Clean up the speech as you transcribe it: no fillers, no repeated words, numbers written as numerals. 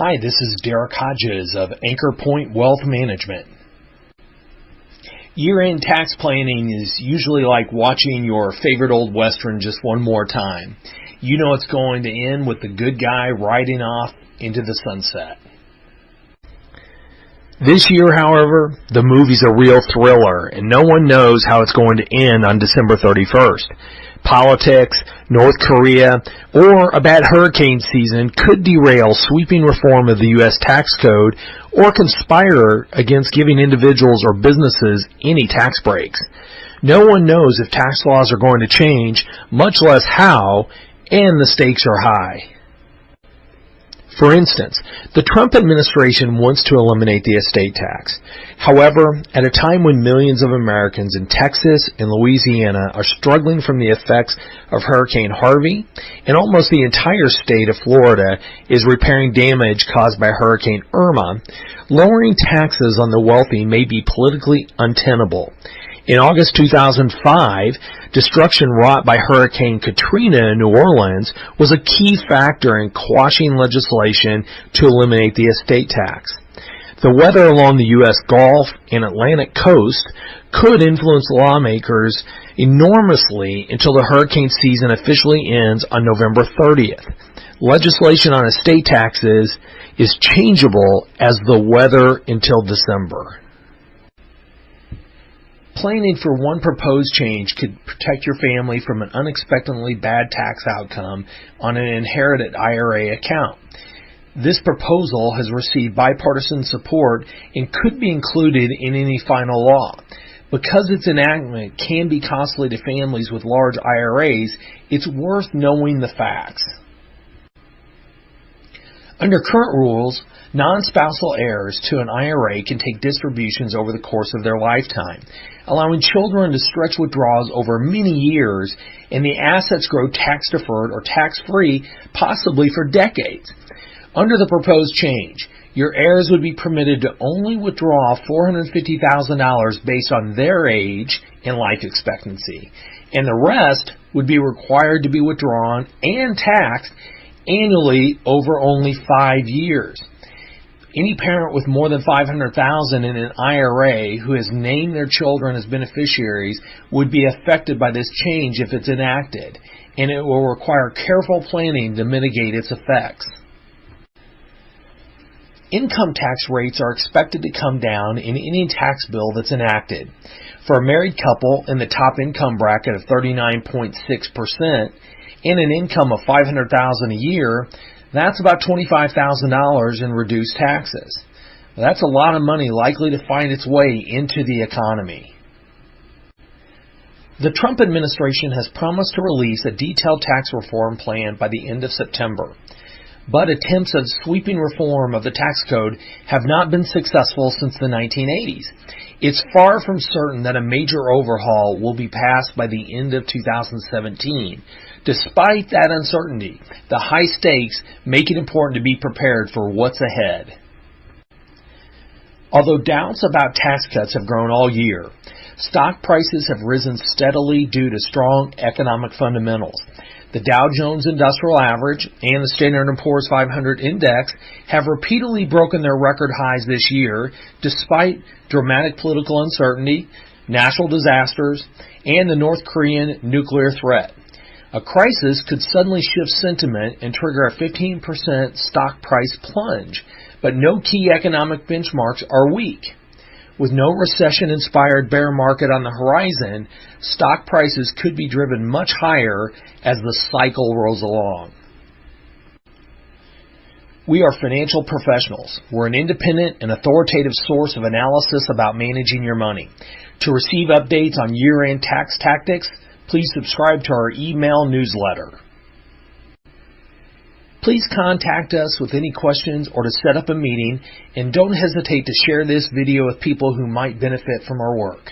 Hi, this is Derek Hodges of Anchor Point Wealth Management. Year-end tax planning is usually like watching your favorite old Western just one more time. You know it's going to end with the good guy riding off into the sunset. This year, however, the movie's a real thriller, and no one knows how it's going to end on December 31st. Politics, North Korea, or a bad hurricane season could derail sweeping reform of the U.S. tax code or conspire against giving individuals or businesses any tax breaks. No one knows if tax laws are going to change, much less how, and the stakes are high. For instance, the Trump administration wants to eliminate the estate tax. However, at a time when millions of Americans in Texas and Louisiana are struggling from the effects of Hurricane Harvey, and almost the entire state of Florida is repairing damage caused by Hurricane Irma, lowering taxes on the wealthy may be politically untenable. In August 2005, destruction wrought by Hurricane Katrina in New Orleans was a key factor in quashing legislation to eliminate the estate tax. The weather along the U.S. Gulf and Atlantic coast could influence lawmakers enormously until the hurricane season officially ends on November 30th. Legislation on estate taxes is changeable as the weather until December. Planning for one proposed change could protect your family from an unexpectedly bad tax outcome on an inherited IRA account. This proposal has received bipartisan support and could be included in any final law. Because its enactment can be costly to families with large IRAs, it's worth knowing the facts. Under current rules, non-spousal heirs to an IRA can take distributions over the course of their lifetime, allowing children to stretch withdrawals over many years, and the assets grow tax-deferred or tax-free, possibly for decades. Under the proposed change, your heirs would be permitted to only withdraw $450,000 based on their age and life expectancy, and the rest would be required to be withdrawn and taxed annually over only 5 years. Any parent with more than $500,000 in an IRA who has named their children as beneficiaries would be affected by this change if it's enacted, and it will require careful planning to mitigate its effects. Income tax rates are expected to come down in any tax bill that's enacted. For a married couple in the top income bracket of 39.6% and an income of $500,000 a year, that's about $25,000 in reduced taxes. That's a lot of money likely to find its way into the economy. The Trump administration has promised to release a detailed tax reform plan by the end of September. But attempts at sweeping reform of the tax code have not been successful since the 1980s. It's far from certain that a major overhaul will be passed by the end of 2017. Despite that uncertainty, the high stakes make it important to be prepared for what's ahead. Although doubts about tax cuts have grown all year, stock prices have risen steadily due to strong economic fundamentals. The Dow Jones Industrial Average and the Standard & Poor's 500 Index have repeatedly broken their record highs this year despite dramatic political uncertainty, natural disasters, and the North Korean nuclear threat. A crisis could suddenly shift sentiment and trigger a 15% stock price plunge, but no key economic benchmarks are weak. With no recession-inspired bear market on the horizon, stock prices could be driven much higher as the cycle rolls along. We are financial professionals. We're an independent and authoritative source of analysis about managing your money. To receive updates on year-end tax tactics, please subscribe to our email newsletter. Please contact us with any questions or to set up a meeting, and don't hesitate to share this video with people who might benefit from our work.